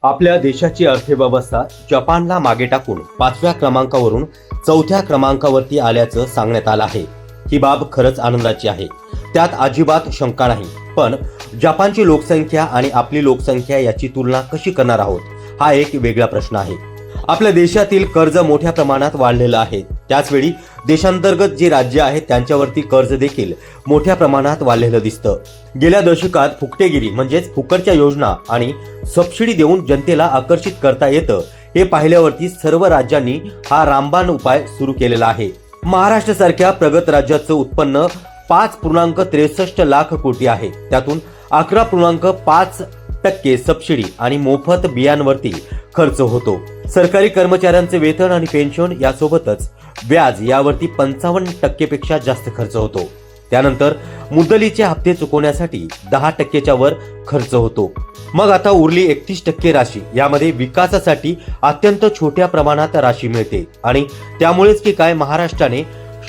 आपल्या देशाची अर्थव्यवस्था जपानला मागे टाकून 5व्या क्रमांकावरून 4थ्या क्रमांकावरती आल्याचं सांगण्यात आलं आहे। ही बाब खरंच आनंदाची आहे, त्यात अजिबात शंका नाही। पण जपानची लोकसंख्या आणि आपली लोकसंख्या याची तुलना कशी करणार आहोत, हा एक वेगळा प्रश्न आहे। आपल्या देशातील कर्ज मोठ्या प्रमाणात वाढलेलं आहे, त्याचवेळी देशांतर्गत जी राज्य आहेत त्यांच्यावरती कर्ज देखील मोठ्या प्रमाणात वाढलेलं दिसतं। गेल्या दशकात फुकटेगिरी म्हणजेच फुकटच्या योजना आणि सबसिडी देऊन जनतेला आकर्षित करता येतं, हे पाहिल्यावरती सर्व राज्यांनी हा रामबाण उपाय सुरू केलेला आहे। महाराष्ट्र सारख्या प्रगत राज्याचं उत्पन्न 5.63 लाख कोटी आहे, त्यातून 11.5% सबसिडी आणि मोफत बियांवरती खर्च होतो। सरकारी कर्मचाऱ्यांचे वेतन आणि पेन्शन यासोबतच व्याज यावरती 55% पेक्षा जास्त खर्च होतो। त्यानंतर मुद्दलीचे हप्ते चुकवण्यासाठी 10%च्या वर खर्च होतो। मग आता उरली 31% राशी, यामध्ये विकासासाठी अत्यंत छोट्या प्रमाणात राशी मिळते आणि त्यामुळेच की काय महाराष्ट्राने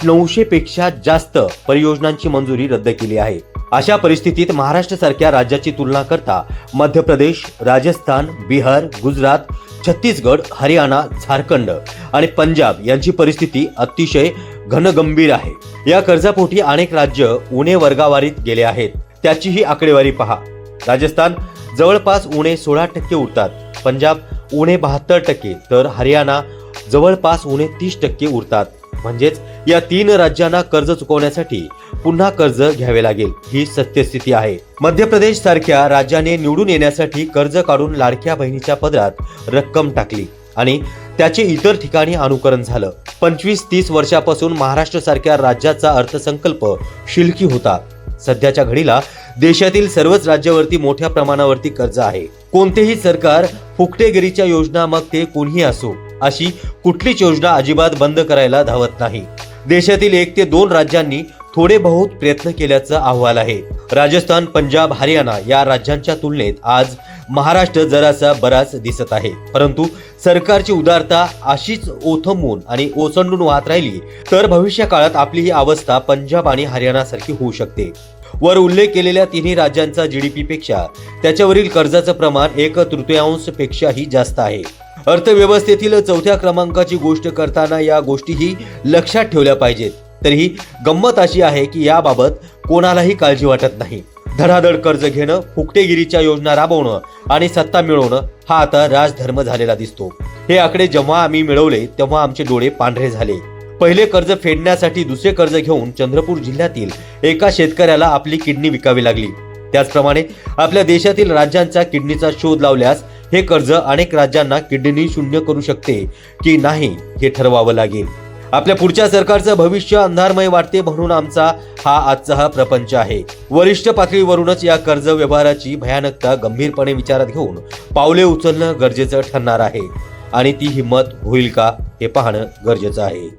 900 पेक्षा जास्त परियोजनांची मंजुरी रद्द केली आहे। अशा परिस्थितीत महाराष्ट्र सारख्या राज्याची तुलना करता मध्य प्रदेश, राजस्थान, बिहार, गुजरात, छत्तीसगड, हरियाणा, झारखंड आणि पंजाब यांची परिस्थिती अतिशय घनगंभीर आहे। या कर्जापोटी अनेक राज्य उणे वर्गावारीत गेले आहेत, त्याची ही आकडेवारी पहा। राजस्थान जवळपास उणे 16% उरतात, पंजाब उणे 72%, तर हरियाणा जवळपास उणे 30% उरतात। म्हणजेच या 3 राज्यांना कर्ज चुकवण्यासाठी पुन्हा कर्ज घ्यावे लागेल, ही सत्यस्थिती आहे। मध्य प्रदेश सारख्या राज्याने निवडून येण्यासाठी कर्ज काढून लाडक्या बहिणीच्या पदरात रक्कम टाकली आणि त्याचे इतर ठिकाणी अनुकरण झालं। 25-30 वर्षापासून महाराष्ट्र सारख्या राज्याचा अर्थसंकल्प शिलकी होता। सध्याच्या घडीला देशातील सर्वच राज्यावरती मोठ्या प्रमाणावरती कर्ज आहे। कोणतेही सरकार फुकटेगिरीच्या योजना, मग ते कोणीही असो, अशी कुठलीच योजना अजिबात बंद करायला धावत नाही। देशातील 1 ते 2 राज्यांनी थोडे बहुत प्रयत्न केल्याचा अहवाल आहे। राजस्थान, पंजाब, हरियाणा या राज्यांच्या तुलनेत आज महाराष्ट्र जरासा बराच दिसत आहे, परंतु सरकारची उदारता अशीच ओथंबून आणि ओसंडून वाहत राहिली तर भविष्य काळात आपली ही अवस्था पंजाब आणि हरियाणा सारखी होऊ शकते। वर उल्लेख केलेल्या तिन्ही राज्यांचा जीडीपी पेक्षा त्याच्यावरील कर्जाचं प्रमाण 1/3 पेक्षाही जास्त आहे। अर्थव्यवस्थेतील 4थ्या क्रमांकाची गोष्ट करताना या गोष्टीही लक्षात ठेवल्या पाहिजेत। तरीही गंमत अशी आहे की याबाबत कोणालाही काळजी वाटत नाही। धडाधड कर्ज घेणं, फुकटेगिरीच्या योजना राबवणं आणि सत्ता मिळवणं हा आता राजधर्म झालेला दिसतो। हे आकडे जेव्हा आम्ही मिळवले तेव्हा आमचे डोळे पांढरे झाले। पहिले कर्ज फेडण्यासाठी दुसरे कर्ज घेऊन चंद्रपूर जिल्ह्यातील एका शेतकऱ्याला आपली किडनी विकावी लागली। त्याचप्रमाणे आपल्या देशातील राज्यांचा किडनीचा शोध लावल्यास हे कर्ज अनेक राज्यांना किडनी शून्य करू शकते की नाही हे ठरवावं लागेल। आपल्या पुढच्या सरकारचं भविष्य अंधारमय वाटते, म्हणून आमचा आजचा प्रपंच आहे। वरिष्ठ पातळीवरूनच या कर्ज व्यवहाराची भयानकता गंभीरपणे विचारात घेऊन पावले उचलणं गरजेचं ठरणार आहे आणि ती हिंमत होईल का हे पाहणं गरजेचं आहे।